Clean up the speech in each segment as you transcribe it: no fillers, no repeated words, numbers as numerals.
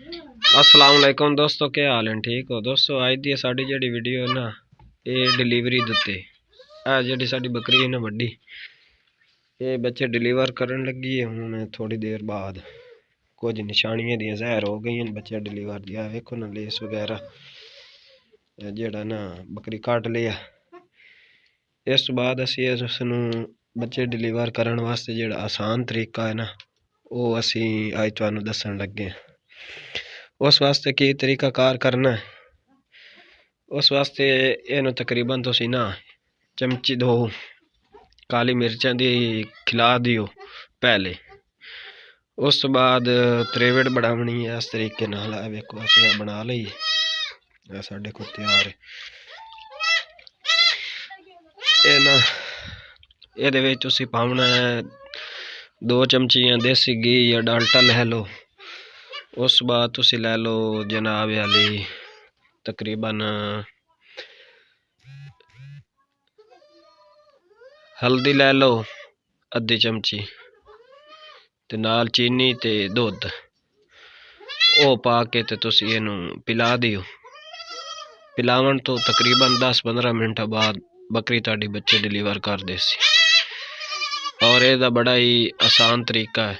अस्सलाम वालेकुम दोस्तों, क्या हाल है? ठीक हो दोस्तों? अज दी साडी जिहड़ी वीडियो है ना, ये डिलीवरी दे उत्ते आ जिहड़ी साडी बकरी है ना वड्डी, ये बच्चे डिलीवर करन लगी है। हुण थोड़ी देर बाद कुछ निशानियां दी ज़ाहिर हो गई हैं बच्चे डिलीवर दिया। वेखो ना लेस वगैरह जिहड़ा ना बकरी काट लिया। इस तो बाद असीं उसनूं बच्चे डिलीवर करन वास्ते जिहड़ा आसान तरीका है ना, वो असीं अज तुहानूं दस्सण लगे हैं। उस वास्ते की तरीका कार करना है, उस वास्ते इहनूं तकरीबन तुसीं ना चमची 2 काली मिर्चां दी खिला दिओ पहले। उस तो बाद त्रेवड़ बनावनी है इस तरीके नाल। वेखो असीं बना लई, साडे कोल तैयार है। ये ना ਇਹਦੇ ਵਿੱਚ ਤੁਸੀਂ ਪਾਉਣਾ है 2 चमचियां देसी घी या डाल्टा ले लो। उस बाद तुसी ले लो जनाब वाली तकरीबन हल्दी ले लो अद्धी चमची ते नाल चीनी ते दुध ओ पा के ते तुसी इहनूं पिला दिओ। पिलावन तो तकरीबन 10-15 मिनट बाद बकरी तुहाडी बच्चे डिलीवर कर देसी। और ਇਹਦਾ बड़ा ही आसान तरीका है।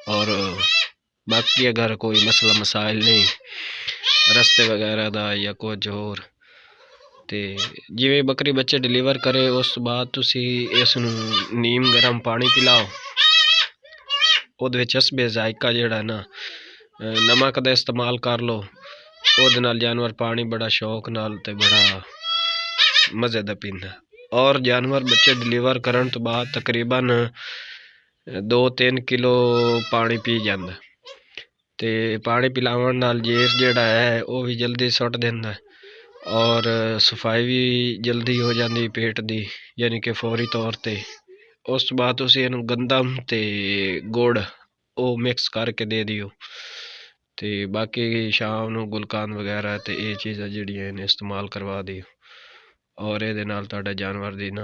और बाकी अगर कोई मसला मसाइल नहीं रस्ते वगैरह का या कुछ होर ते जिवें बकरी बच्चे डिलीवर करे उस बाद तुसी इसनूं नीम गर्म पानी पिलाओ। ਉਹਦੇ ਵਿੱਚ ਹਸਬੇ ਜ਼ਾਇਕਾ ਜਿਹੜਾ ਨਾ नमक का इस्तेमाल कर लो। ਉਹਦੇ ਨਾਲ जानवर पानी बड़ा शौक नाल ते बड़ा मज़े दा पींदा। और जानवर बच्चे डिलीवर करन तो बाद तकरीबन 2-3 किलो पानी पी जांदा ते पानी पिलावन नाल जेर जिहड़ा है वो भी जल्दी सुट देंदा और सफाई भी जल्दी हो जाती पेट दी, यानी कि फौरी तौर ते। उस तो बाद तुसीं इहनूं गंदम ते गुड़ वो मिक्स करके दे दिओ ते बाकी शाम नूं गुलकान वगैरह ते ये चीज़ां जिहड़ियां ने इस्तेमाल करवा दिओ। और ਇਹਦੇ ਨਾਲ ਤੁਹਾਡਾ जानवर ਦੀ ना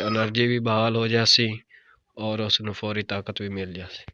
एनर्जी भी बहाल हो जासी और उसनूं फौरी ताकत भी मिल जासी।